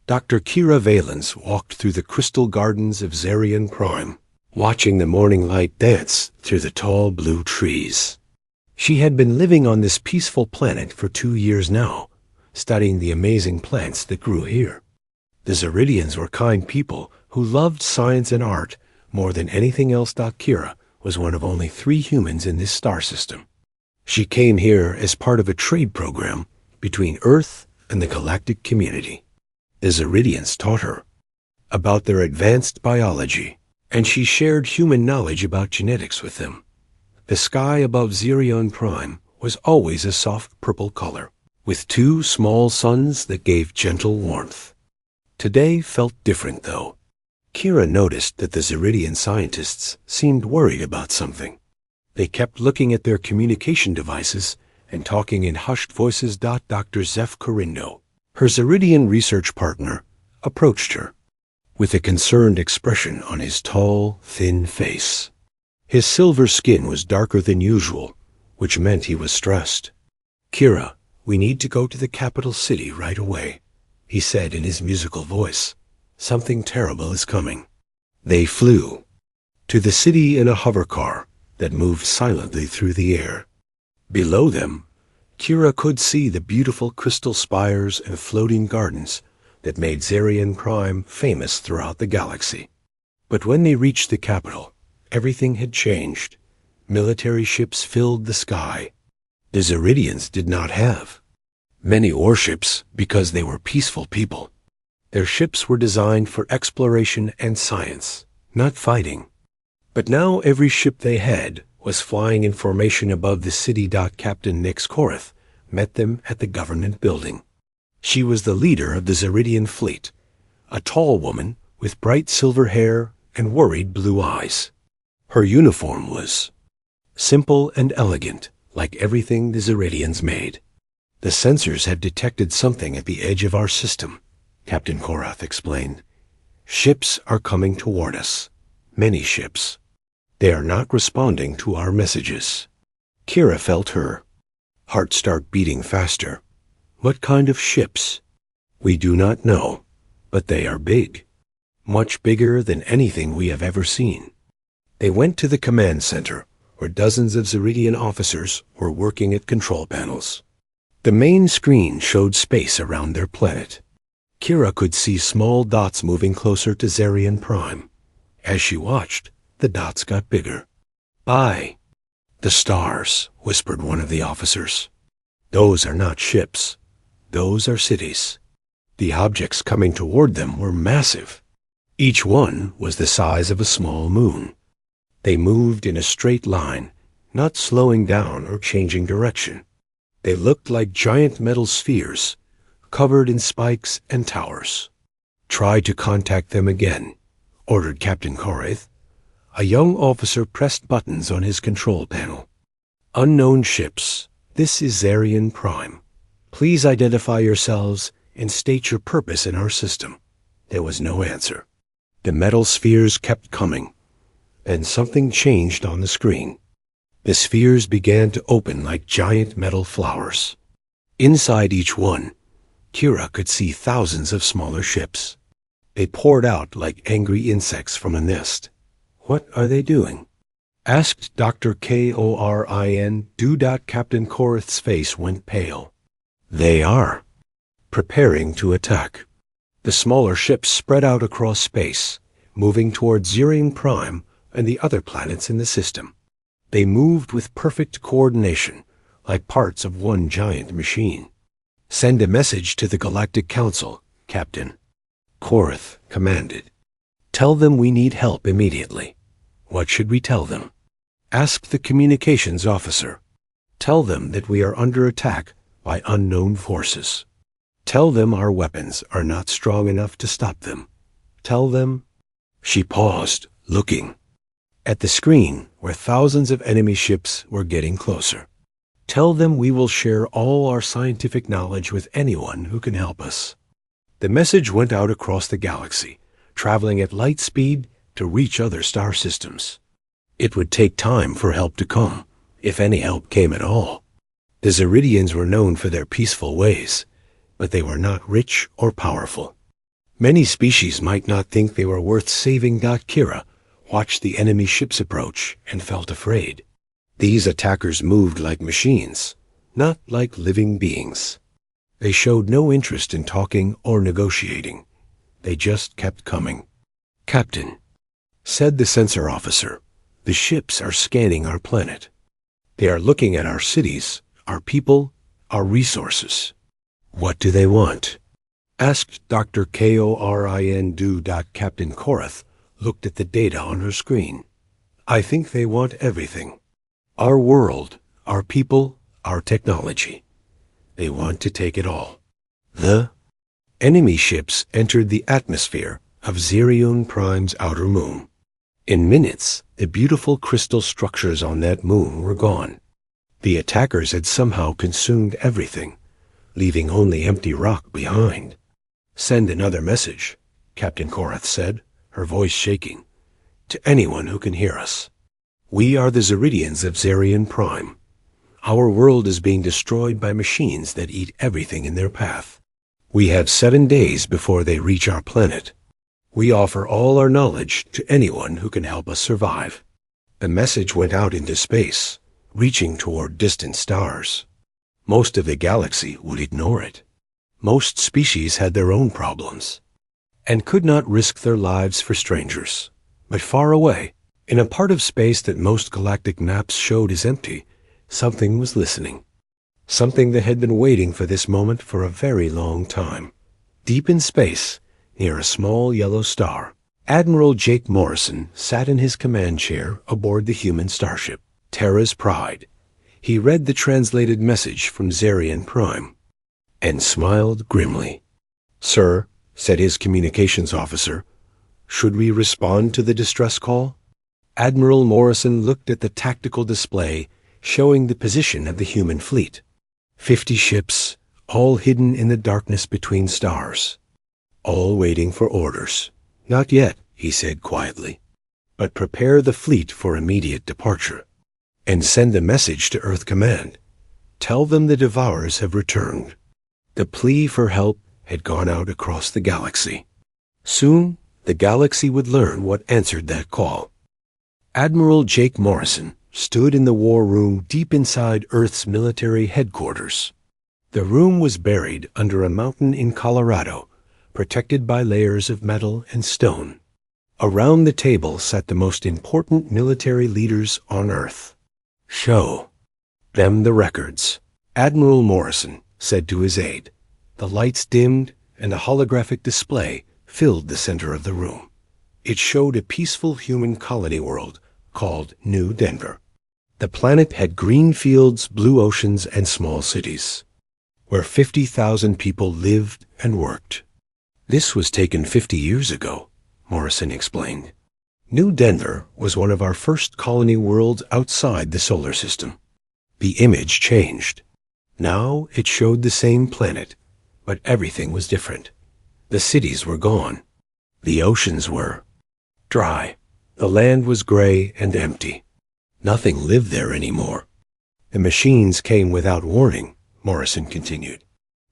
Dr. Kira Valens walked through the crystal gardens of Zarian Prime, watching the morning light dance through the tall blue trees. She had been living on this peaceful planet for 2 years now, studying the amazing plants that grew here. The Zaridians were kind people who loved science and art more than anything else. Kira was one of only 3 humans in this star system. She came here as part of a trade program between Earth and the galactic community. The Zaridians taught her about their advanced biology, and she shared human knowledge about genetics with them. The sky above Zarian Prime was always a soft purple color, with 2 small suns that gave gentle warmth. Today felt different, though. Kira noticed that the Zaridian scientists seemed worried about something. They kept looking at their communication devices and talking in hushed voices. Dr. Zeph Corindo, her Zaridian research partner, approached her with a concerned expression on his tall, thin face. His silver skin was darker than usual, which meant he was stressed. "Kira, we need to go to the capital city right away," he said in his musical voice. "Something terrible is coming." They flew to the city in a hovercar that moved silently through the air. Below them, Kira could see the beautiful crystal spires and floating gardens that made Zarian Prime famous throughout the galaxy. But when they reached the capital, everything had changed. Military ships filled the sky. The Zaridians did not have many warships because they were peaceful people. Their ships were designed for exploration and science, not fighting. But now every ship they had was flying in formation above the city. Captain Nix Korath met them at the government building. She was the leader of the Zaridian fleet, a tall woman with bright silver hair and worried blue eyes. Her uniform was simple and elegant, like everything the Zaridians made. "The sensors have detected something at the edge of our system," Captain Korath explained. "Ships are coming toward us. Many ships. They are not responding to our messages." Kira felt her heart start beating faster. "What kind of ships?" "We do not know, but they are big. Much bigger than anything we have ever seen." They went to the command center, where dozens of Zaridian officers were working at control panels. The main screen showed space around their planet. Kira could see small dots moving closer to Zarian Prime. As she watched, the dots got bigger. "By the stars," whispered one of the officers. "Those are not ships. Those are cities." The objects coming toward them were massive. Each one was the size of a small moon. They moved in a straight line, not slowing down or changing direction. They looked like giant metal spheres, covered in spikes and towers. "Try to contact them again," ordered Captain Korath. A young officer pressed buttons on his control panel. "Unknown ships, this is Zarian Prime. Please identify yourselves and state your purpose in our system." There was no answer. The metal spheres kept coming, and something changed on the screen. The spheres began to open like giant metal flowers. Inside each one, Kira could see thousands of smaller ships. They poured out like angry insects from a nest. "What are they doing?" asked Dr. Korin. Captain Korath's face went pale. "They are preparing to attack." The smaller ships spread out across space, moving towards Zarian Prime and the other planets in the system. They moved with perfect coordination, like parts of one giant machine. "Send a message to the Galactic Council, Captain," Korath commanded. "Tell them we need help immediately." "What should we tell them?" asked the communications officer. "Tell them that we are under attack by unknown forces. Tell them our weapons are not strong enough to stop them. Tell them—" She paused, looking at the screen where thousands of enemy ships were getting closer. "Tell them we will share all our scientific knowledge with anyone who can help us." The message went out across the galaxy, traveling at light speed to reach other star systems. It would take time for help to come, if any help came at all. The Zaridians were known for their peaceful ways, but they were not rich or powerful. Many species might not think they were worth saving. Kira watched the enemy ships approach and felt afraid. These attackers moved like machines, not like living beings. They showed no interest in talking or negotiating. They just kept coming. "Captain," said the sensor officer, "the ships are scanning our planet. They are looking at our cities, our people, our resources." "What do they want?" asked Dr. Korin. Captain Korath looked at the data on her screen. "I think they want everything. Our world, our people, our technology. They want to take it all." The enemy ships entered the atmosphere of Zerion Prime's outer moon. In minutes, the beautiful crystal structures on that moon were gone. The attackers had somehow consumed everything, leaving only empty rock behind. "Send another message," Captain Korath said, her voice shaking, "to anyone who can hear us. We are the Zeridians of Zerion Prime. Our world is being destroyed by machines that eat everything in their path. We have 7 days before they reach our planet. We offer all our knowledge to anyone who can help us survive." The message went out into space, reaching toward distant stars. Most of the galaxy would ignore it. Most species had their own problems and could not risk their lives for strangers. But far away, in a part of space that most galactic maps showed as empty, something was listening. Something that had been waiting for this moment for a very long time. Deep in space, near a small yellow star, Admiral Jake Morrison sat in his command chair aboard the human starship, Terra's Pride. He read the translated message from Zerion Prime and smiled grimly. "Sir," said his communications officer, "should we respond to the distress call?" Admiral Morrison looked at the tactical display showing the position of the human fleet. 50 ships, all hidden in the darkness between stars. All waiting for orders. "Not yet," he said quietly, "but prepare the fleet for immediate departure. And send a message to Earth Command. Tell them the Devourers have returned." The plea for help had gone out across the galaxy. Soon, the galaxy would learn what answered that call. Admiral Jake Morrison stood in the war room deep inside Earth's military headquarters. The room was buried under a mountain in Colorado, protected by layers of metal and stone. Around the table sat the most important military leaders on Earth. "Show them the records," Admiral Morrison said to his aide. The lights dimmed, and a holographic display filled the center of the room. It showed a peaceful human colony world called New Denver. The planet had green fields, blue oceans, and small cities, where 50,000 people lived and worked. "This was taken 50 years ago," Morrison explained. "New Denver was one of our first colony worlds outside the solar system." The image changed. Now it showed the same planet, but everything was different. The cities were gone. The oceans were dry. The land was gray and empty. Nothing lived there anymore. "The machines came without warning," Morrison continued.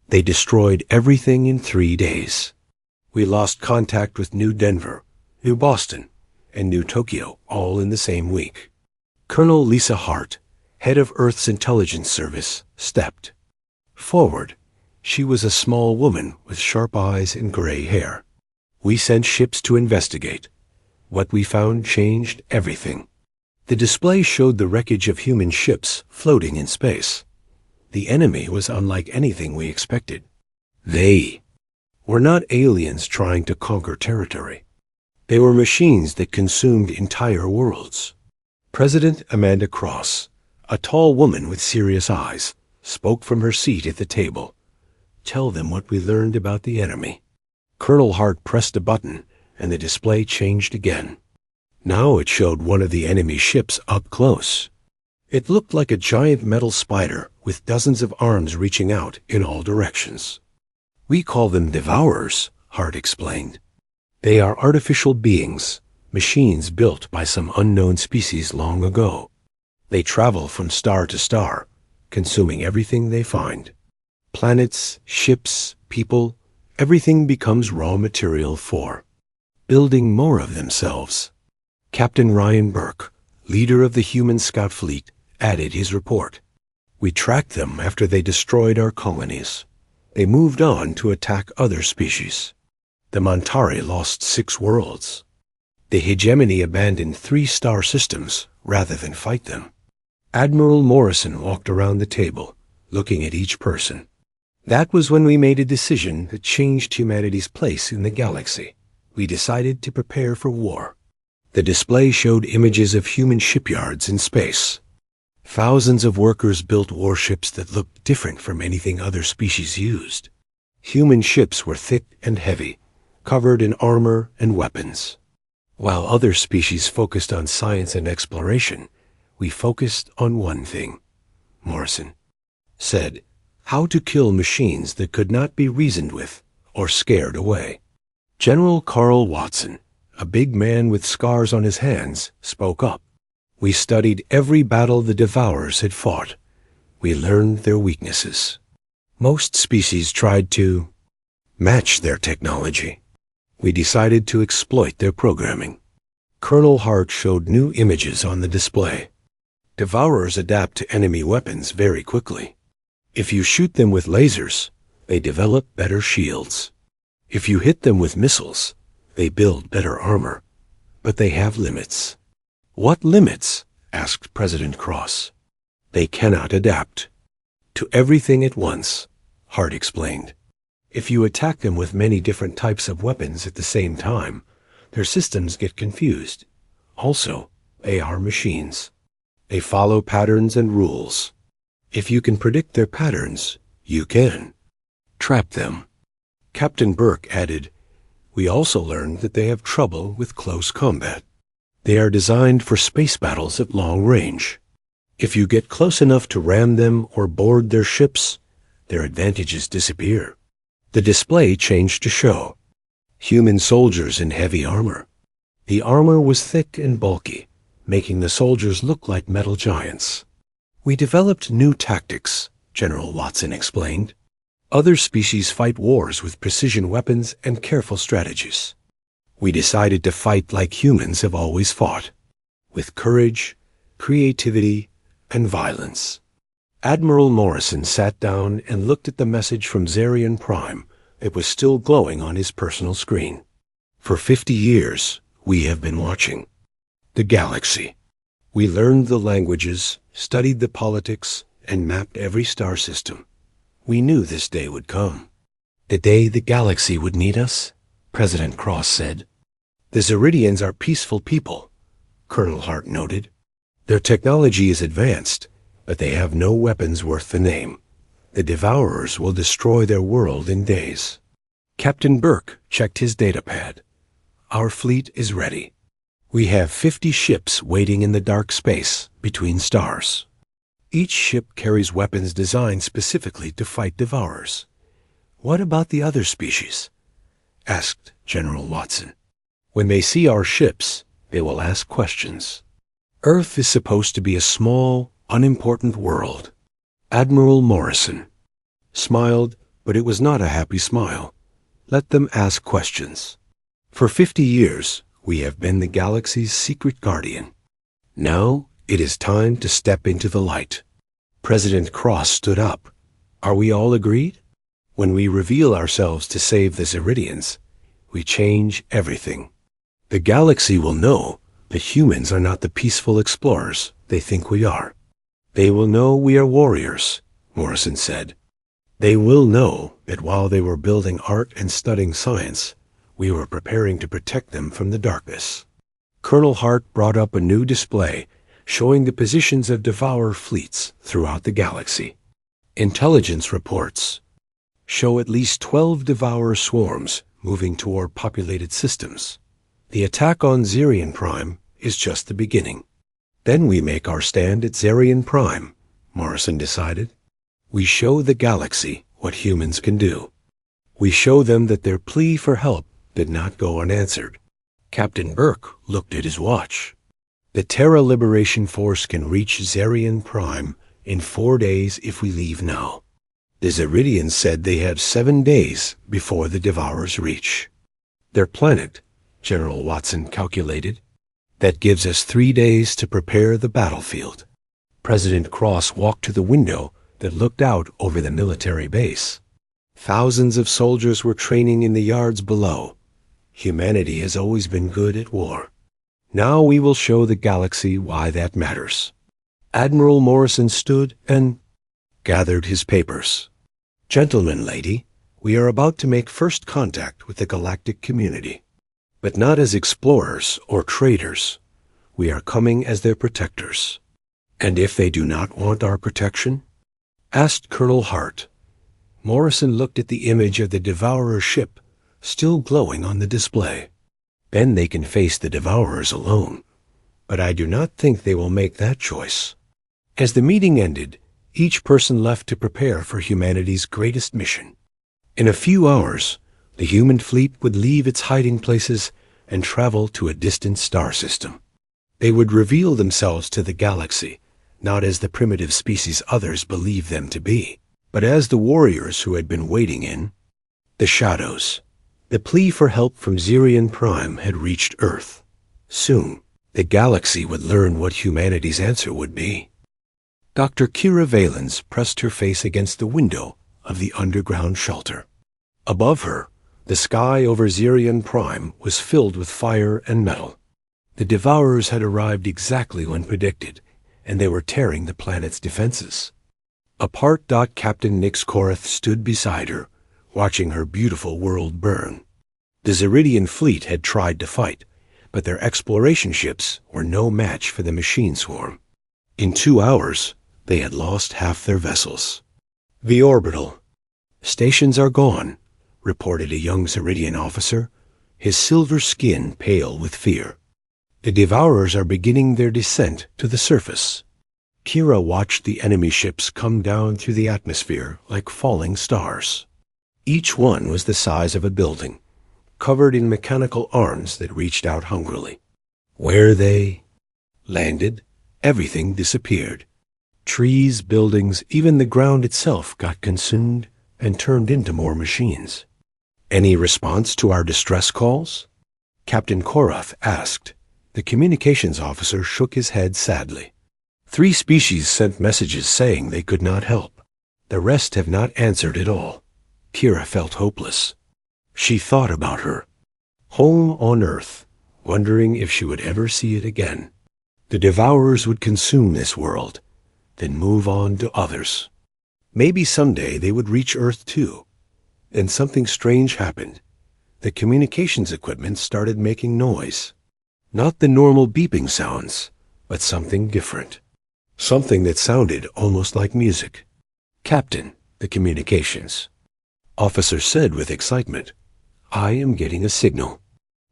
"They destroyed everything in 3 days. We lost contact with New Denver, New Boston, and New Tokyo all in the same week." Colonel Lisa Hart, head of Earth's intelligence service, stepped forward. She was a small woman with sharp eyes and gray hair. "We sent ships to investigate. What we found changed everything." The display showed the wreckage of human ships floating in space. The enemy was unlike anything we expected. They were not aliens trying to conquer territory. They were machines that consumed entire worlds. President Amanda Cross, a tall woman with serious eyes, spoke from her seat at the table. "Tell them what we learned about the enemy." Colonel Hart pressed a button, and the display changed again. Now it showed one of the enemy ships up close. It looked like a giant metal spider with dozens of arms reaching out in all directions. "We call them Devourers," Hart explained. "They are artificial beings, machines built by some unknown species long ago. They travel from star to star, consuming everything they find. Planets, ships, people, everything becomes raw material for building more of themselves. Captain Ryan Burke, leader of the human scout fleet, added his report. We tracked them after they destroyed our colonies. They moved on to attack other species. The Montari lost 6 worlds. The hegemony abandoned 3 star systems rather than fight them. Admiral Morrison walked around the table, looking at each person. That was when we made a decision that changed humanity's place in the galaxy. We decided to prepare for war. The display showed images of human shipyards in space. Thousands of workers built warships that looked different from anything other species used. Human ships were thick and heavy, covered in armor and weapons. While other species focused on science and exploration, we focused on one thing. Morrison said, how to kill machines that could not be reasoned with or scared away. General Carl Watson, a big man with scars on his hands, spoke up. We studied every battle the Devourers had fought. We learned their weaknesses. Most species tried to match their technology. We decided to exploit their programming. Colonel Hart showed new images on the display. Devourers adapt to enemy weapons very quickly. If you shoot them with lasers, they develop better shields. If you hit them with missiles, they build better armor. But they have limits. What limits? Asked President Cross. They cannot adapt to everything at once, Hart explained. If you attack them with many different types of weapons at the same time, their systems get confused. Also, they are machines. They follow patterns and rules. If you can predict their patterns, you can trap them. Captain Burke added, we also learned that they have trouble with close combat. They are designed for space battles at long range. If you get close enough to ram them or board their ships, their advantages disappear. The display changed to show human soldiers in heavy armor. The armor was thick and bulky, making the soldiers look like metal giants. We developed new tactics, General Watson explained. Other species fight wars with precision weapons and careful strategies. We decided to fight like humans have always fought, with courage, creativity, and violence. Admiral Morrison sat down and looked at the message from Zarian Prime. It was still glowing on his personal screen. For 50 years, we have been watching the galaxy. We learned the languages, studied the politics, and mapped every star system. We knew this day would come. The day the galaxy would need us, President Cross said. The Zeridians are peaceful people, Colonel Hart noted. Their technology is advanced, but they have no weapons worth the name. The Devourers will destroy their world in days. Captain Burke checked his datapad. Our fleet is ready. We have 50 ships waiting in the dark space between stars. Each ship carries weapons designed specifically to fight Devourers. What about the other species? Asked General Watson. When they see our ships, they will ask questions. Earth is supposed to be a small, unimportant world. Admiral Morrison smiled, but it was not a happy smile. Let them ask questions. For 50 years, we have been the galaxy's secret guardian. Now, it is time to step into the light. President Cross stood up. Are we all agreed? When we reveal ourselves to save the Zeridians, we change everything. The galaxy will know that humans are not the peaceful explorers they think we are. They will know we are warriors, Morrison said. They will know that while they were building art and studying science, we were preparing to protect them from the darkness. Colonel Hart brought up a new display showing the positions of Devourer fleets throughout the galaxy. Intelligence reports show at least 12 Devourer swarms moving toward populated systems. The attack on Zarian Prime is just the beginning. Then we make our stand at Zarian Prime, Morrison decided. We show the galaxy what humans can do. We show them that their plea for help did not go unanswered. Captain Burke looked at his watch. The Terra Liberation Force can reach Zarian Prime in 4 days if we leave now. The Zeridians said they have 7 days before the Devourers reach their planet, General Watson calculated. That gives us 3 days to prepare the battlefield. President Cross walked to the window that looked out over the military base. Thousands of soldiers were training in the yards below. Humanity has always been good at war. Now we will show the galaxy why that matters. Admiral Morrison stood and gathered his papers. Gentlemen, lady, we are about to make first contact with the galactic community, but not as explorers or traders. We are coming as their protectors. And if they do not want our protection? Asked Colonel Hart. Morrison looked at the image of the Devourer ship, still glowing on the display. Then they can face the Devourers alone, but I do not think they will make that choice. As the meeting ended, each person left to prepare for humanity's greatest mission. In a few hours, the human fleet would leave its hiding places and travel to a distant star system. They would reveal themselves to the galaxy, not as the primitive species others believed them to be, but as the warriors who had been waiting in the shadows. The plea for help from Zerion Prime had reached Earth. Soon, the galaxy would learn what humanity's answer would be. Dr. Kira Valens pressed her face against the window of the underground shelter. Above her, the sky over Zerion Prime was filled with fire and metal. The Devourers had arrived exactly when predicted, and they were tearing the planet's defenses. Apart. Captain Nix Korath stood beside her, watching her beautiful world burn. The Zeridian fleet had tried to fight, but their exploration ships were no match for the machine swarm. In 2 hours, they had lost half their vessels. The orbital stations are gone, reported a young Zeridian officer, his silver skin pale with fear. The Devourers are beginning their descent to the surface. Kira watched the enemy ships come down through the atmosphere like falling stars. Each one was the size of a building, covered in mechanical arms that reached out hungrily. Where they landed, everything disappeared. Trees, buildings, even the ground itself got consumed and turned into more machines. Any response to our distress calls? Captain Korath asked. The communications officer shook his head sadly. 3 species sent messages saying they could not help. The rest have not answered at all. Kira felt hopeless. She thought about her home on Earth, wondering if she would ever see it again. The Devourers would consume this world, then move on to others. Maybe someday they would reach Earth too. Then something strange happened. The communications equipment started making noise. Not the normal beeping sounds, but something different. Something that sounded almost like music. Captain, the communications officer said with excitement, I am getting a signal.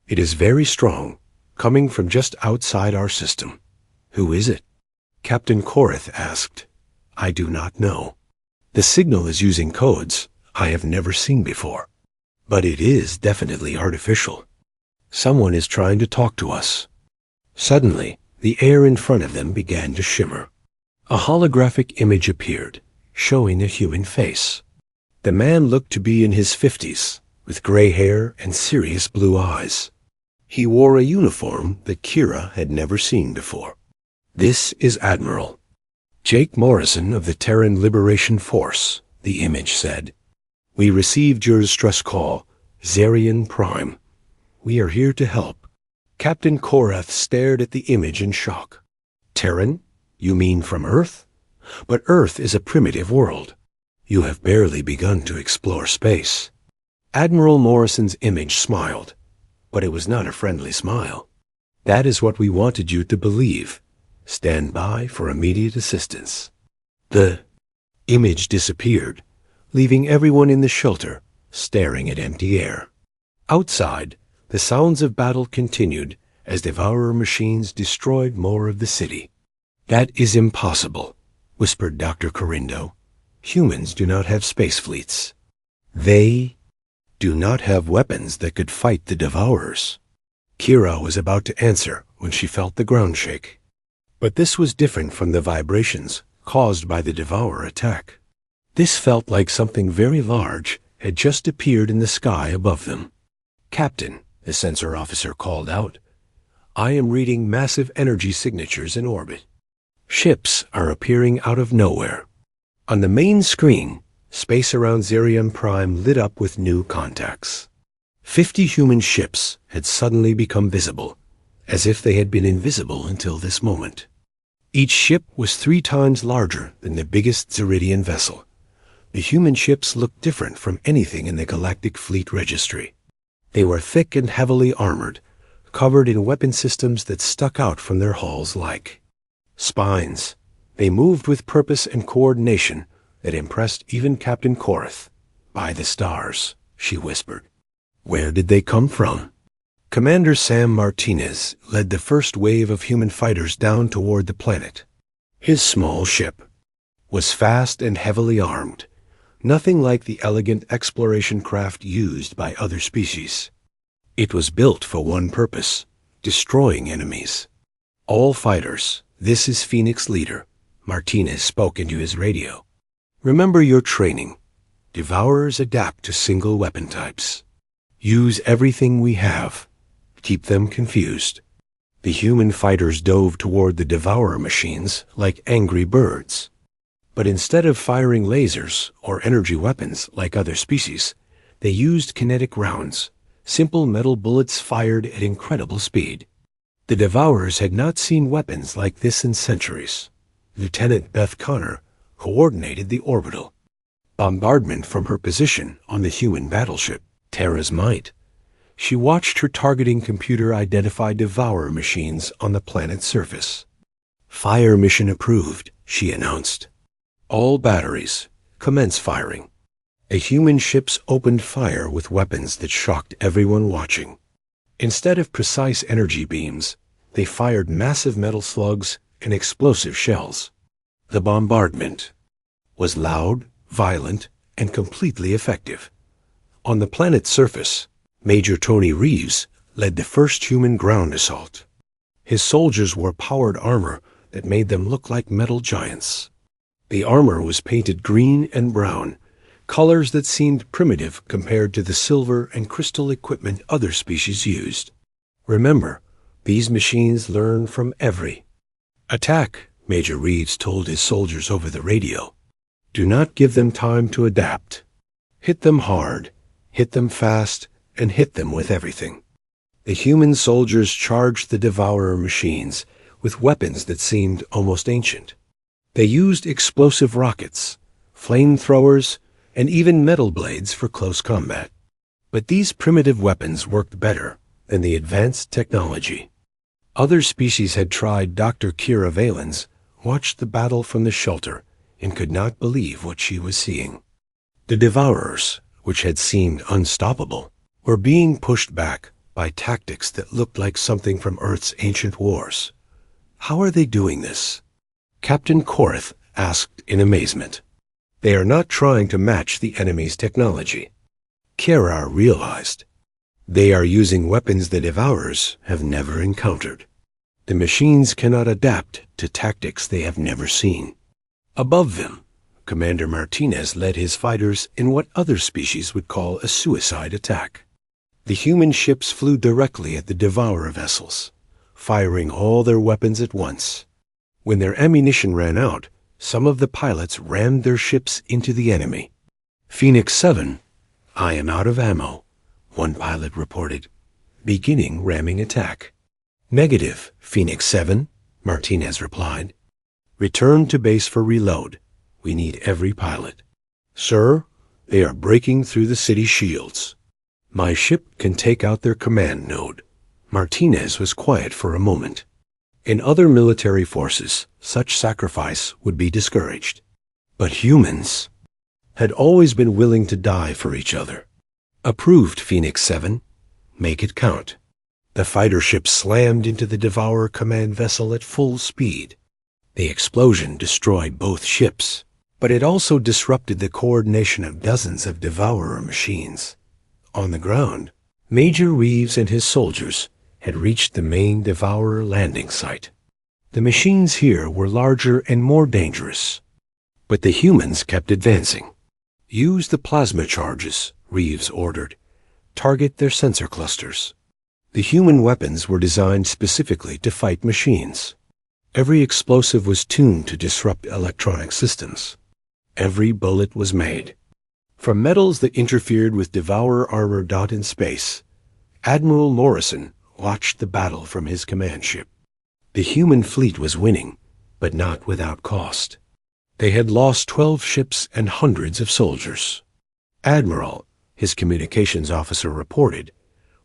It is very strong, coming from just outside our system. Who is it? Captain Korath asked. I do not know. The signal is using codes I have never seen before. But it is definitely artificial. Someone is trying to talk to us. Suddenly, the air in front of them began to shimmer. A holographic image appeared, showing a human face. The man looked to be in his 50s, with gray hair and serious blue eyes. He wore a uniform that Kira had never seen before. This is Admiral Jake Morrison of the Terran Liberation Force, the image said. We received your distress call, Zerion Prime. We are here to help. Captain Korath stared at the image in shock. Terran? You mean from Earth? But Earth is a primitive world. You have barely begun to explore space. Admiral Morrison's image smiled, but it was not a friendly smile. That is what we wanted you to believe. Stand by for immediate assistance. The image disappeared, leaving everyone in the shelter staring at empty air. Outside, the sounds of battle continued as Devourer machines destroyed more of the city. That is impossible, whispered Dr. Corindo. Humans do not have space fleets. They do not have weapons that could fight the Devourers. Kira was about to answer when she felt the ground shake. But this was different from the vibrations caused by the Devourer attack. This felt like something very large had just appeared in the sky above them. "Captain," the sensor officer called out, "I am reading massive energy signatures in orbit. Ships are appearing out of nowhere." On the main screen, space around Zerion Prime lit up with new contacts. 50 human ships had suddenly become visible, as if they had been invisible until this moment. Each ship was 3 times larger than the biggest Zeridian vessel. The human ships looked different from anything in the Galactic Fleet Registry. They were thick and heavily armored, covered in weapon systems that stuck out from their hulls like spines. They moved with purpose and coordination that impressed even Captain Korath. "By the stars," she whispered. "Where did they come from?" Commander Sam Martinez led the first wave of human fighters down toward the planet. His small ship was fast and heavily armed, nothing like the elegant exploration craft used by other species. It was built for one purpose: destroying enemies. "All fighters, this is Phoenix Leader," Martinez spoke into his radio. "Remember your training. Devourers adapt to single weapon types. Use everything we have. Keep them confused." The human fighters dove toward the Devourer machines like angry birds. But instead of firing lasers or energy weapons like other species, they used kinetic rounds, simple metal bullets fired at incredible speed. The Devourers had not seen weapons like this in centuries. Lieutenant Beth Connor coordinated the orbital bombardment from her position on the human battleship, Terra's Might. She watched her targeting computer identify Devourer machines on the planet's surface. "Fire mission approved," she announced. "All batteries, commence firing." A human ships opened fire with weapons that shocked everyone watching. Instead of precise energy beams, they fired massive metal slugs and explosive shells. The bombardment was loud, violent, and completely effective. On the planet's surface, Major Tony Reeves led the first human ground assault. His soldiers wore powered armor that made them look like metal giants. The armor was painted green and brown, colors that seemed primitive compared to the silver and crystal equipment other species used. "Remember, these machines learn from every attack," Major Reeves told his soldiers over the radio. "Do not give them time to adapt. Hit them hard, hit them fast, and hit them with everything." The human soldiers charged the Devourer machines with weapons that seemed almost ancient. They used explosive rockets, flamethrowers, and even metal blades for close combat. But these primitive weapons worked better than the advanced technology. Other species had tried. Dr. Kira Valens watched the battle from the shelter and could not believe what she was seeing. The Devourers, which had seemed unstoppable, were being pushed back by tactics that looked like something from Earth's ancient wars. "How are they doing this?" Captain Korath asked in amazement. "They are not trying to match the enemy's technology," Kira realized. "They are using weapons the Devourers have never encountered. The machines cannot adapt to tactics they have never seen." Above them, Commander Martinez led his fighters in what other species would call a suicide attack. The human ships flew directly at the Devourer vessels, firing all their weapons at once. When their ammunition ran out, some of the pilots rammed their ships into the enemy. "Phoenix 7, I am out of ammo," one pilot reported, beginning ramming attack. "Negative, Phoenix 7, Martinez replied. "Return to base for reload. We need every pilot." "Sir, they are breaking through the city shields." "My ship can take out their command node." Martinez was quiet for a moment. In other military forces, such sacrifice would be discouraged. But humans had always been willing to die for each other. "Approved, Phoenix 7. Make it count." The fighter ship slammed into the Devourer command vessel at full speed. The explosion destroyed both ships, but it also disrupted the coordination of dozens of Devourer machines. On the ground, Major Reeves and his soldiers had reached the main Devourer landing site. The machines here were larger and more dangerous. But the humans kept advancing. Use the plasma charges, Reeves ordered. Target their sensor clusters. The human weapons were designed specifically to fight machines. Every explosive was tuned to disrupt electronic systems. Every bullet was made from metals that interfered with Devourer armor. In space, Admiral Morrison watched the battle from his command ship. The human fleet was winning, but not without cost. They had lost 12 ships and hundreds of soldiers. Admiral, his communications officer reported,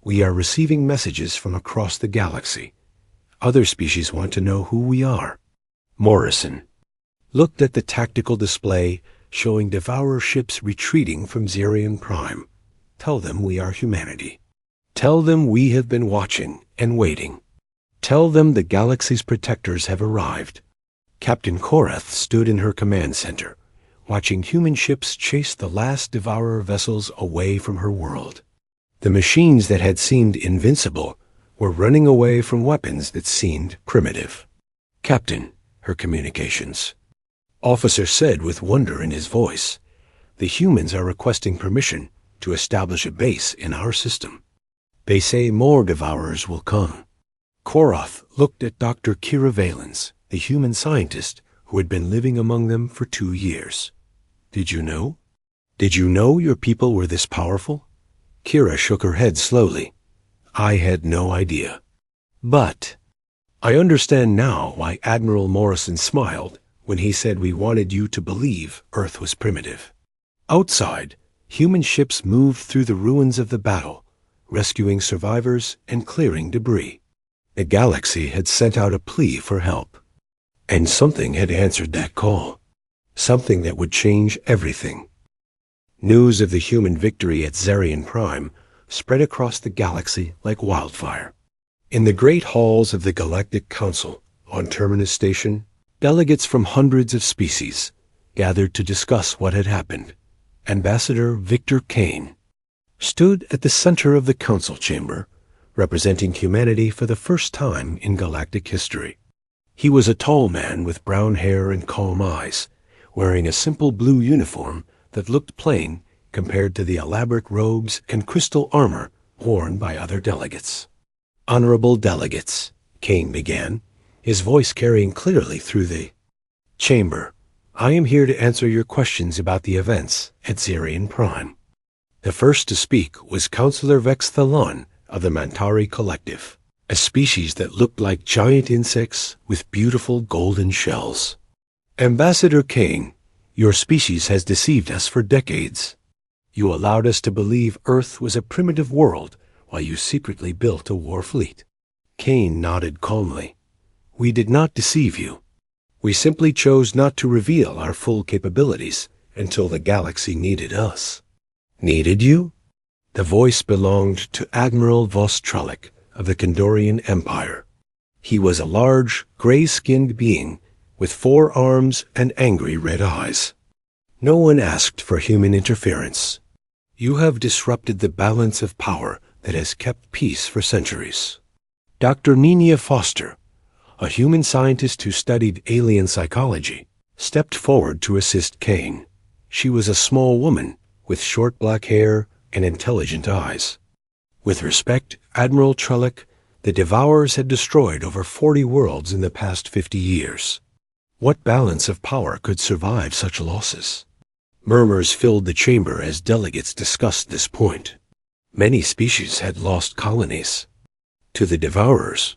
"We are receiving messages from across the galaxy. Other species want to know who we are." Morrison looked at the tactical display showing Devourer ships retreating from Zerion Prime. "Tell them we are humanity. Tell them we have been watching and waiting. Tell them the galaxy's protectors have arrived." Captain Korath stood in her command center, watching human ships chase the last Devourer vessels away from her world. The machines that had seemed invincible were running away from weapons that seemed primitive. "Captain," her communications officer said with wonder in his voice, "the humans are requesting permission to establish a base in our system. They say more Devourers will come." Korath looked at Dr. Kira Valens, the human scientist who had been living among them for 2 years. "Did you know? Did you know your people were this powerful?" Kira shook her head slowly. "I had no idea. But I understand now why Admiral Morrison smiled when he said we wanted you to believe Earth was primitive." Outside, human ships moved through the ruins of the battle, rescuing survivors and clearing debris. The galaxy had sent out a plea for help. And something had answered that call. Something that would change everything. News of the human victory at Zerion Prime spread across the galaxy like wildfire. In the great halls of the Galactic Council on Terminus Station, delegates from hundreds of species gathered to discuss what had happened. Ambassador Victor Kane stood at the center of the council chamber, representing humanity for the first time in galactic history. He was a tall man with brown hair and calm eyes, wearing a simple blue uniform that looked plain compared to the elaborate robes and crystal armor worn by other delegates. "Honorable delegates," Kane began, his voice carrying clearly through the chamber, "I am here to answer your questions about the events at Zerion Prime." The first to speak was Counselor Vex Thalon of the Mantari Collective, a species that looked like giant insects with beautiful golden shells. "Ambassador Kane, your species has deceived us for decades. You allowed us to believe Earth was a primitive world while you secretly built a war fleet." Kane nodded calmly. "We did not deceive you. We simply chose not to reveal our full capabilities until the galaxy needed us." "Needed you?" The voice belonged to Admiral Vostralik of the Kandorian Empire. He was a large, gray-skinned being with 4 arms and angry red eyes. "No one asked for human interference. You have disrupted the balance of power that has kept peace for centuries." Dr. Nina Foster, a human scientist who studied alien psychology, stepped forward to assist Kane. She was a small woman with short black hair and intelligent eyes. With respect, Admiral Trellick, the Devourers had destroyed over 40 worlds in the past 50 years. What balance of power could survive such losses? Murmurs filled the chamber as delegates discussed this point. Many species had lost colonies to the Devourers,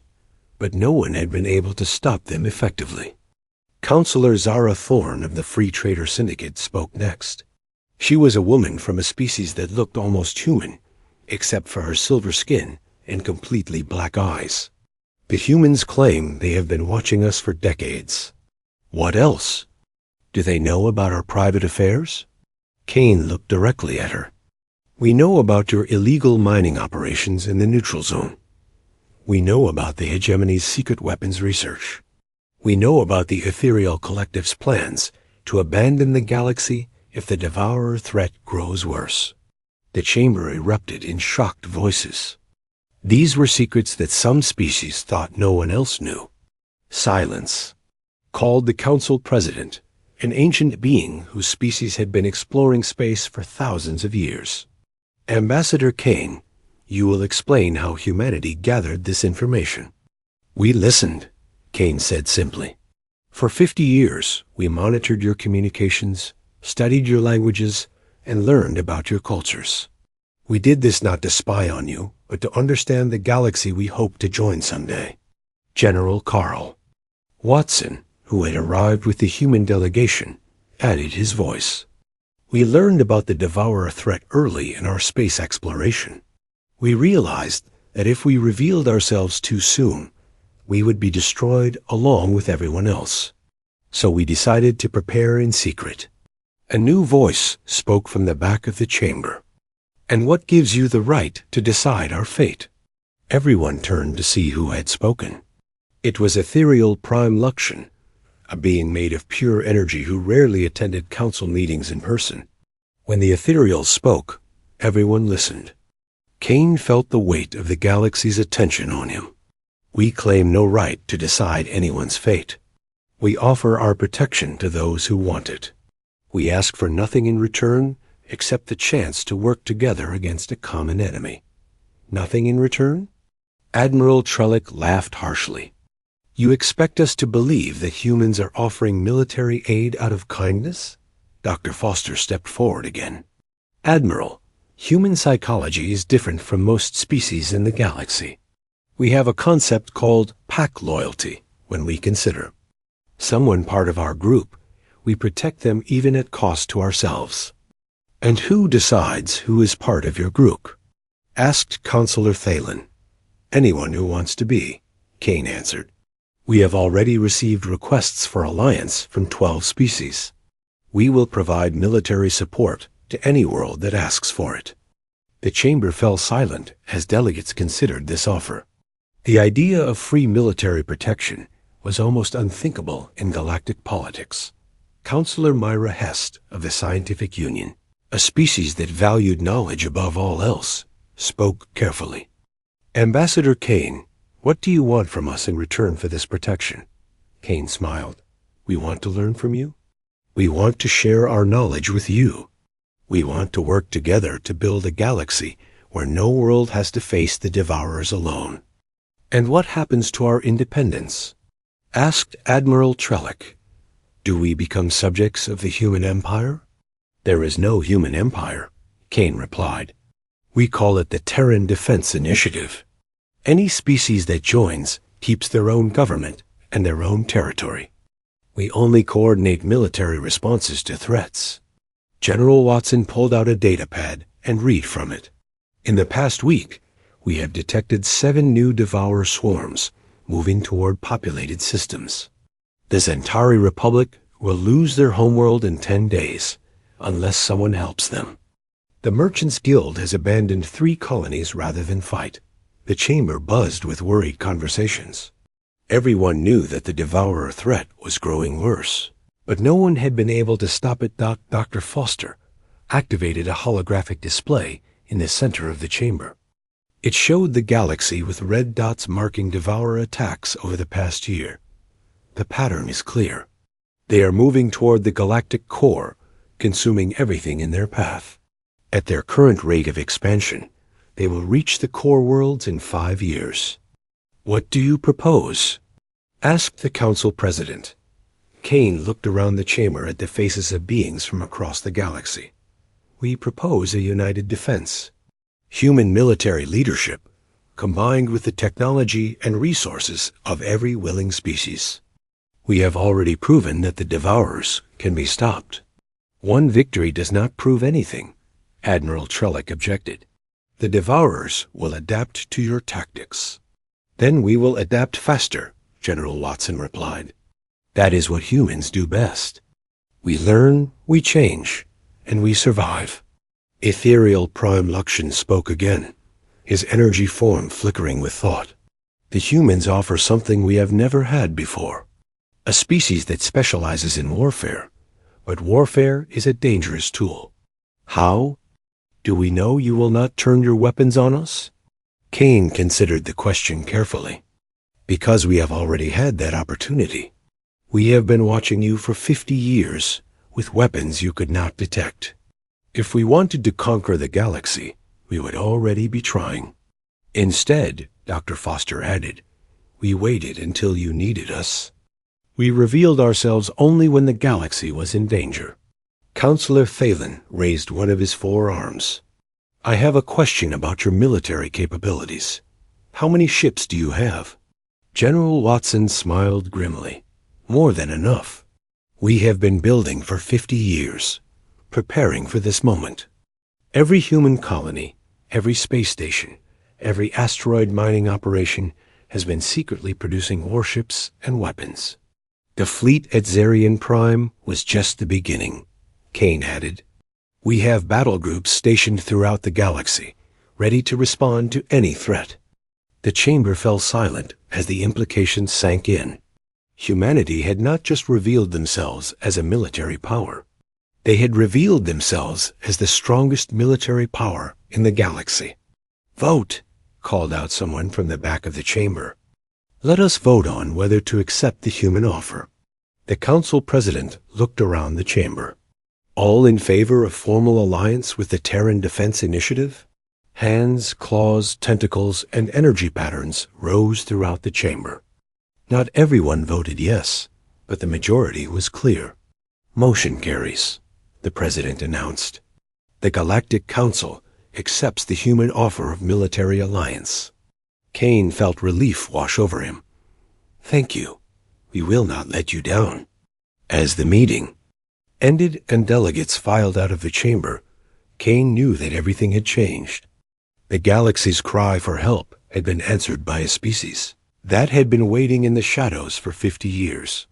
but no one had been able to stop them effectively. Counselor Zara Thorne of the Free Trader Syndicate spoke next. She was a woman from a species that looked almost human, except for her silver skin and completely black eyes. "The humans claim they have been watching us for decades. What else? Do they know about our private affairs?" Kane looked directly at her. "We know about your illegal mining operations in the neutral zone. We know about the hegemony's secret weapons research. We know about the Ethereal Collective's plans to abandon the galaxy if the Devourer threat grows worse." The chamber erupted in shocked voices. These were secrets that some species thought no one else knew. Silence, called the council president, an ancient being whose species had been exploring space for thousands of years. Ambassador Kane, you will explain how humanity gathered this information. We listened, Kane said simply. For 50 years, we monitored your communications, studied your languages, and learned about your cultures. We did this not to spy on you, but to understand the galaxy we hope to join someday. General Carl. Watson, who had arrived with the human delegation, added his voice. We learned about the Devourer threat early in our space exploration. We realized that if we revealed ourselves too soon, we would be destroyed along with everyone else. So we decided to prepare in secret. A new voice spoke from the back of the chamber. And what gives you the right to decide our fate? Everyone turned to see who had spoken. It was ethereal Prime Luxion, a being made of pure energy who rarely attended council meetings in person. When the ethereal spoke, everyone listened. Kane felt the weight of the galaxy's attention on him. We claim no right to decide anyone's fate. We offer our protection to those who want it. We ask for nothing in return except the chance to work together against a common enemy. Nothing in return? Admiral Trellick laughed harshly. You expect us to believe that humans are offering military aid out of kindness? Dr. Foster stepped forward again. Admiral, human psychology is different from most species in the galaxy. We have a concept called pack loyalty when we consider someone part of our group. We protect them even at cost to ourselves. And who decides who is part of your group? Asked Consular Thalen. Anyone who wants to be, Kane answered. We have already received requests for alliance from 12 species. We will provide military support to any world that asks for it. The chamber fell silent as delegates considered this offer. The idea of free military protection was almost unthinkable in galactic politics. Counselor Myra Hest of the Scientific Union, a species that valued knowledge above all else, spoke carefully. Ambassador Kane, what do you want from us in return for this protection? Kane smiled. We want to learn from you. We want to share our knowledge with you. We want to work together to build a galaxy where no world has to face the Devourers alone. And what happens to our independence? Asked Admiral Trellick. Do we become subjects of the human empire? There is no human empire, Kane replied. We call it the Terran Defense Initiative. Any species that joins keeps their own government and their own territory. We only coordinate military responses to threats. General Watson pulled out a datapad and read from it. In the past week, we have detected 7 new Devourer swarms moving toward populated systems. The Zentari Republic will lose their homeworld in 10 days, unless someone helps them. The Merchants Guild has abandoned 3 colonies rather than fight. The chamber buzzed with worried conversations. Everyone knew that the Devourer threat was growing worse, but no one had been able to stop it. Dr. Foster activated a holographic display in the center of the chamber. It showed the galaxy with red dots marking Devourer attacks over the past year. The pattern is clear. They are moving toward the galactic core, consuming everything in their path. At their current rate of expansion, they will reach the core worlds in 5 years. What do you propose? Asked the council president. Kane looked around the chamber at the faces of beings from across the galaxy. We propose a united defense. Human military leadership, combined with the technology and resources of every willing species. We have already proven that the Devourers can be stopped. One victory does not prove anything, Admiral Trellick objected. The Devourers will adapt to your tactics. Then we will adapt faster, General Watson replied. That is what humans do best. We learn, we change, and we survive. Ethereal Prime Luxion spoke again, his energy form flickering with thought. The humans offer something we have never had before. A species that specializes in warfare, but warfare is a dangerous tool. How? Do we know you will not turn your weapons on us? Kane considered the question carefully. Because we have already had that opportunity. We have been watching you for 50 years, with weapons you could not detect. If we wanted to conquer the galaxy, we would already be trying. Instead, Dr. Foster added, we waited until you needed us. We revealed ourselves only when the galaxy was in danger. Counselor Thalen raised one of his 4 arms. I have a question about your military capabilities. How many ships do you have? General Watson smiled grimly. More than enough. We have been building for 50 years, preparing for this moment. Every human colony, every space station, every asteroid mining operation has been secretly producing warships and weapons. The fleet at Zarian Prime was just the beginning, Kane added. We have battle groups stationed throughout the galaxy, ready to respond to any threat. The chamber fell silent as the implications sank in. Humanity had not just revealed themselves as a military power. They had revealed themselves as the strongest military power in the galaxy. Vote, called out someone from the back of the chamber. Let us vote on whether to accept the human offer. The council president looked around the chamber. All in favor of formal alliance with the Terran Defense Initiative? Hands, claws, tentacles, and energy patterns rose throughout the chamber. Not everyone voted yes, but the majority was clear. Motion carries, the president announced. The Galactic Council accepts the human offer of military alliance. Kane felt relief wash over him. Thank you. We will not let you down. As the meeting ended and delegates filed out of the chamber, Kane knew that everything had changed. The galaxy's cry for help had been answered by a species that had been waiting in the shadows for 50 years.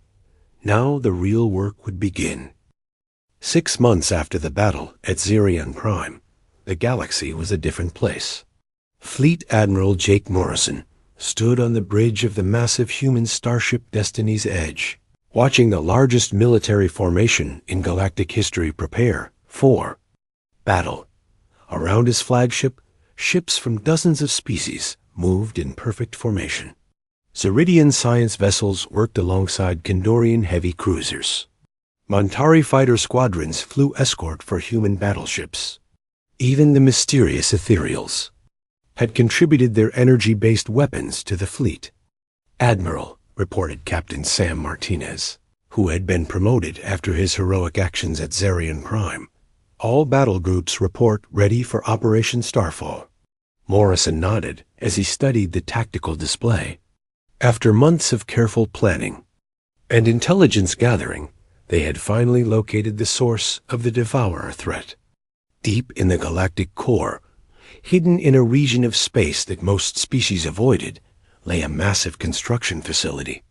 Now the real work would begin. 6 months after the battle at Zarian Prime, the galaxy was a different place. Fleet Admiral Jake Morrison stood on the bridge of the massive human starship Destiny's Edge, watching the largest military formation in galactic history prepare for battle. Around his flagship, ships from dozens of species moved in perfect formation. Zeridian science vessels worked alongside Kandorian heavy cruisers. Montari fighter squadrons flew escort for human battleships. Even the mysterious ethereals had contributed their energy-based weapons to the fleet. Admiral, reported Captain Sam Martinez, who had been promoted after his heroic actions at Zarian Prime. All battle groups report ready for Operation Starfall. Morrison nodded as he studied the tactical display. After months of careful planning and intelligence gathering, they had finally located the source of the Devourer threat. Deep in the galactic core, hidden in a region of space that most species avoided, lay a massive construction facility.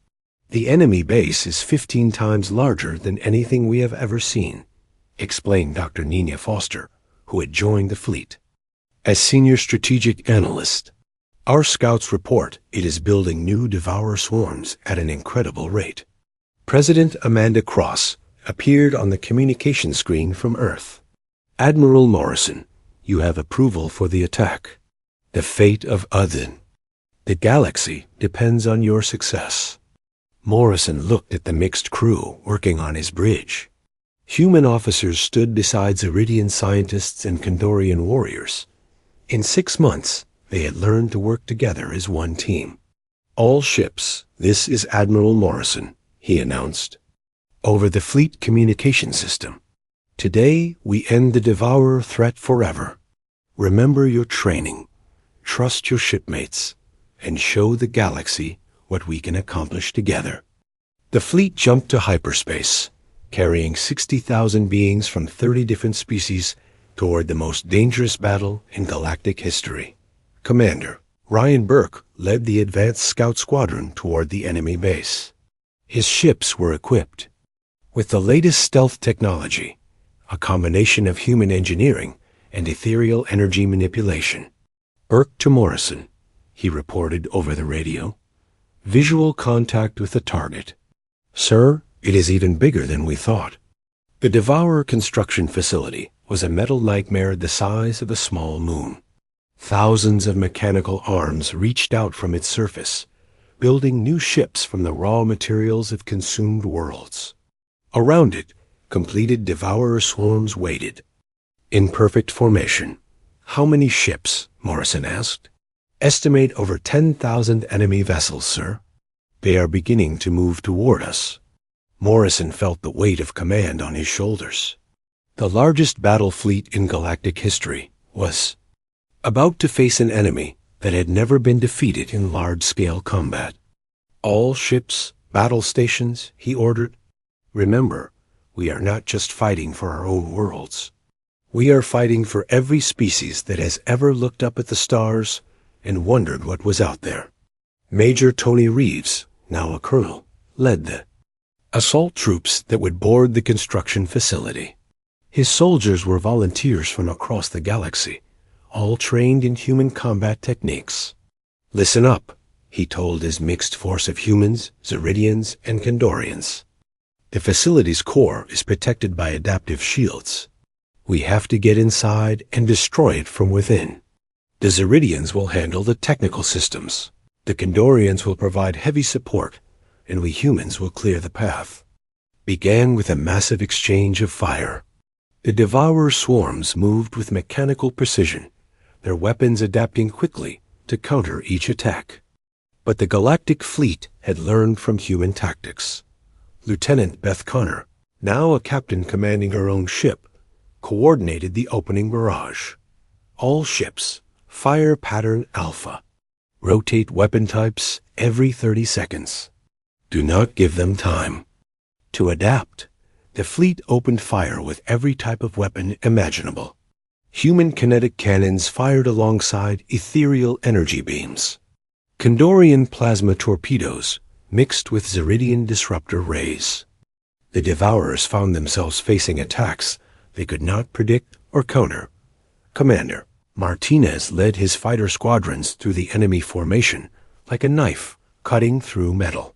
The enemy base is 15 times larger than anything we have ever seen, explained Dr. Nina Foster, who had joined the fleet. As senior strategic analyst, our scouts report it is building new Devourer swarms at an incredible rate. President Amanda Cross appeared on the communication screen from Earth. Admiral Morrison, you have approval for the attack. The fate of Udden. The galaxy depends on your success. Morrison looked at the mixed crew working on his bridge. Human officers stood beside Zeridian scientists and Kandorian warriors. In 6 months, they had learned to work together as one team. All ships, this is Admiral Morrison, he announced, over the fleet communication system. Today, we end the Devourer threat forever. Remember your training, trust your shipmates, and show the galaxy what we can accomplish together. The fleet jumped to hyperspace, carrying 60,000 beings from 30 different species toward the most dangerous battle in galactic history. Commander Ryan Burke led the advanced scout squadron toward the enemy base. His ships were equipped with the latest stealth technology, a combination of human engineering and ethereal energy manipulation. Burke to Morrison, he reported over the radio. Visual contact with the target. Sir, it is even bigger than we thought. The Devourer construction facility was a metal nightmare the size of a small moon. Thousands of mechanical arms reached out from its surface, building new ships from the raw materials of consumed worlds. Around it, completed devourer swarms waited. In perfect formation. How many ships? Morrison asked. Estimate over 10,000 enemy vessels, sir. They are beginning to move toward us. Morrison felt the weight of command on his shoulders. The largest battle fleet in galactic history was about to face an enemy that had never been defeated in large-scale combat. All ships, battle stations, he ordered. Remember, we are not just fighting for our own worlds. We are fighting for every species that has ever looked up at the stars and wondered what was out there. Major Tony Reeves, now a colonel, led the assault troops that would board the construction facility. His soldiers were volunteers from across the galaxy, all trained in human combat techniques. Listen up, he told his mixed force of humans, Zeridians, and Kandorians. The facility's core is protected by adaptive shields. We have to get inside and destroy it from within. The Zeridians will handle the technical systems. The Kandorians will provide heavy support, and we humans will clear the path. Began with a massive exchange of fire. The devourer swarms moved with mechanical precision, their weapons adapting quickly to counter each attack. But the galactic fleet had learned from human tactics. Lieutenant Beth Connor, now a captain commanding her own ship, coordinated the opening barrage. All ships, fire pattern Alpha. Rotate weapon types every 30 seconds. Do not give them time to adapt. The fleet opened fire with every type of weapon imaginable. Human kinetic cannons fired alongside ethereal energy beams. Kandorian plasma torpedoes mixed with Zeridian disruptor rays. The Devourers found themselves facing attacks they could not predict or counter. Commander Martinez led his fighter squadrons through the enemy formation like a knife cutting through metal.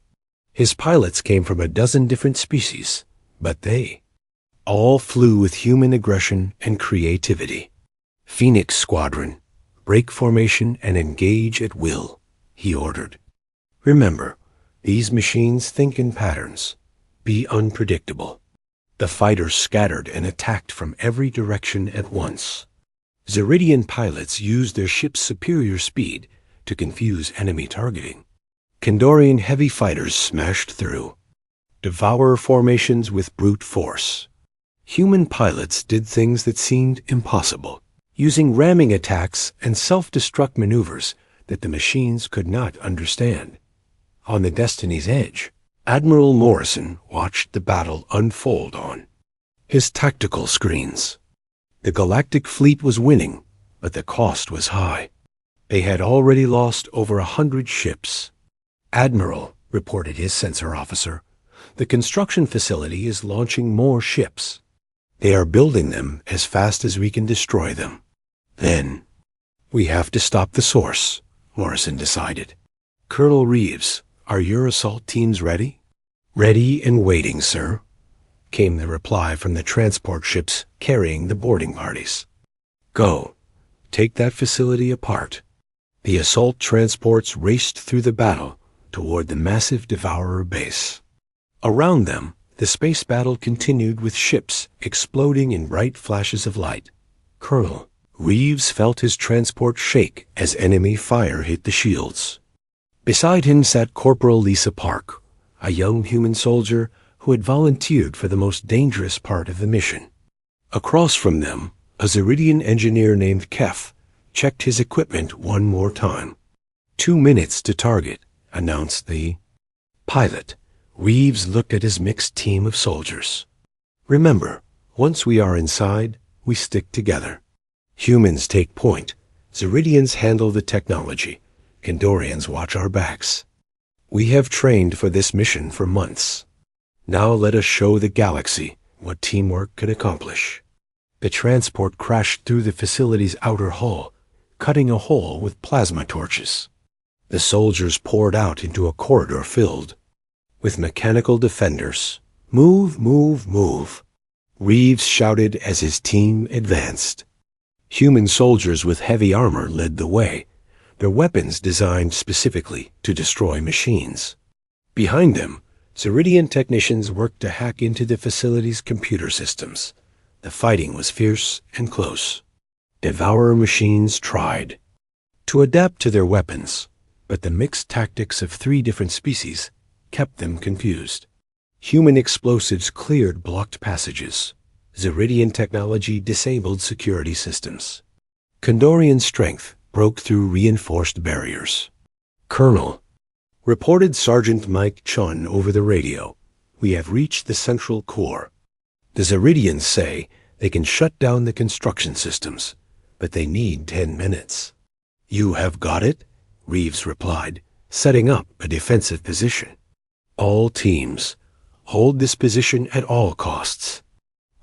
His pilots came from a dozen different species, but they all flew with human aggression and creativity. Phoenix Squadron, break formation and engage at will, he ordered. Remember, these machines think in patterns. Be unpredictable. The fighters scattered and attacked from every direction at once. Zeridian pilots used their ship's superior speed to confuse enemy targeting. Kandorian heavy fighters smashed through. Devourer formations with brute force. Human pilots did things that seemed impossible, using ramming attacks and self-destruct maneuvers that the machines could not understand. On the Destiny's edge, Admiral Morrison watched the battle unfold on his tactical screens. The galactic fleet was winning, but the cost was high. They had already lost over 100 ships. Admiral, reported his sensor officer, the construction facility is launching more ships. They are building them as fast as we can destroy them. Then, we have to stop the source, Morrison decided. Colonel Reeves, are your assault teams ready? Ready and waiting, sir, came the reply from the transport ships carrying the boarding parties. Go. Take that facility apart. The assault transports raced through the battle toward the massive Devourer base. Around them, the space battle continued with ships exploding in bright flashes of light. Colonel Reeves felt his transport shake as enemy fire hit the shields. Beside him sat Corporal Lisa Park, a young human soldier who had volunteered for the most dangerous part of the mission. Across from them, a Zeridian engineer named Kef checked his equipment one more time. 2 minutes to target, announced the pilot. Reeves looked at his mixed team of soldiers. Remember, once we are inside, we stick together. Humans take point. Zeridians handle the technology. Kandorians watch our backs. We have trained for this mission for months. Now let us show the galaxy what teamwork can accomplish. The transport crashed through the facility's outer hull, cutting a hole with plasma torches. The soldiers poured out into a corridor filled with mechanical defenders. Move, move, move. Reeves shouted as his team advanced. Human soldiers with heavy armor led the way. their weapons designed specifically to destroy machines. Behind them, Zeridian technicians worked to hack into the facility's computer systems. The fighting was fierce and close. Devourer machines tried to adapt to their weapons, but the mixed tactics of 3 different species kept them confused. Human explosives cleared blocked passages. Zeridian technology disabled security systems. Kandorian strength broke through reinforced barriers. Colonel, reported Sergeant Mike Chun over the radio, we have reached the central core. The Zeridians say they can shut down the construction systems, but they need 10 minutes. You have got it, Reeves replied, setting up a defensive position. All teams, hold this position at all costs.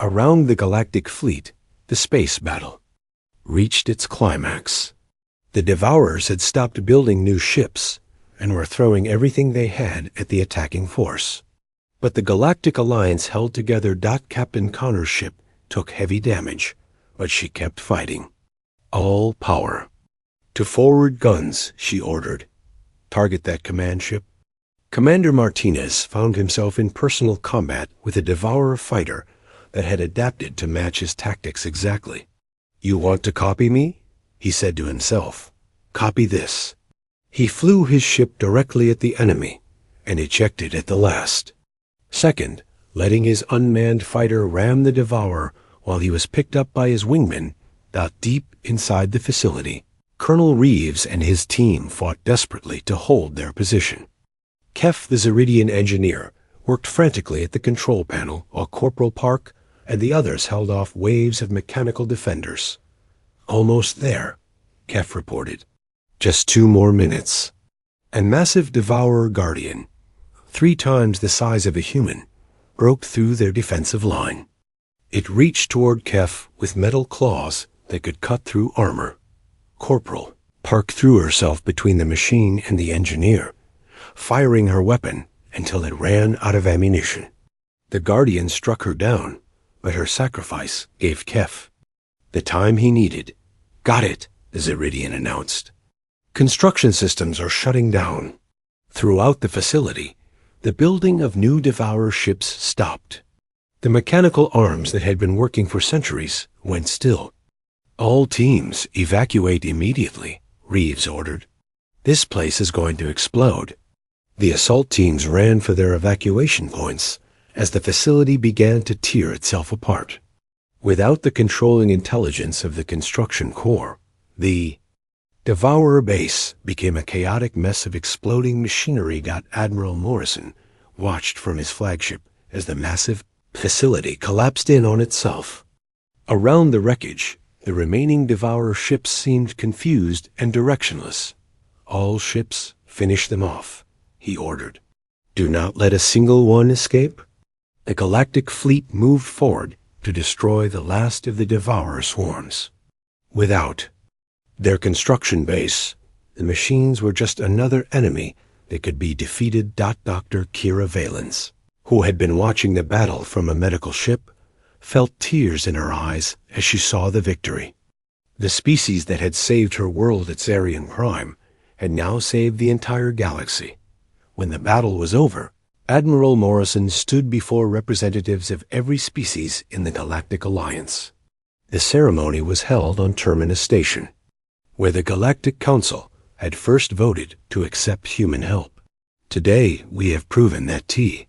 Around the Galactic Fleet, the space battle reached its climax. The Devourers had stopped building new ships and were throwing everything they had at the attacking force. But the Galactic Alliance held together. Captain Connor's ship took heavy damage, but she kept fighting. All power. To forward guns, she ordered. Target that command ship. Commander Martinez found himself in personal combat with a Devourer fighter that had adapted to match his tactics exactly. You want to copy me? He said to himself. Copy this. He flew his ship directly at the enemy and ejected at the last second, letting his unmanned fighter ram the Devourer while he was picked up by his wingmen deep inside the facility. Colonel Reeves and his team fought desperately to hold their position. Kef, the Zeridian engineer, worked frantically at the control panel while Corporal Park and the others held off waves of mechanical defenders. Almost there, Kef reported. Just 2 more minutes. A massive Devourer Guardian, 3 times the size of a human, broke through their defensive line. It reached toward Kef with metal claws that could cut through armor. Corporal Park threw herself between the machine and the engineer, firing her weapon until it ran out of ammunition. The Guardian struck her down, but her sacrifice gave Kef the time he needed. Got it, the Zeridian announced. Construction systems are shutting down. Throughout the facility, the building of new Devourer ships stopped. The mechanical arms that had been working for centuries went still. All teams evacuate immediately, Reeves ordered. This place is going to explode. The assault teams ran for their evacuation points as the facility began to tear itself apart. Without the controlling intelligence of the construction core, the Devourer base became a chaotic mess of exploding machinery. Admiral Morrison watched from his flagship as the massive facility collapsed in on itself. Around the wreckage, the remaining Devourer ships seemed confused and directionless. All ships, finish them off, he ordered. Do not let a single one escape. The Galactic Fleet moved forward to destroy the last of the Devourer swarms. Without their construction base, the machines were just another enemy that could be defeated. Dr. Kira Valens, who had been watching the battle from a medical ship, felt tears in her eyes as she saw the victory. The species that had saved her world at Zarian Prime had now saved the entire galaxy. When the battle was over, Admiral Morrison stood before representatives of every species in the Galactic Alliance. The ceremony was held on Terminus Station, where the Galactic Council had first voted to accept human help. Today we have proven that T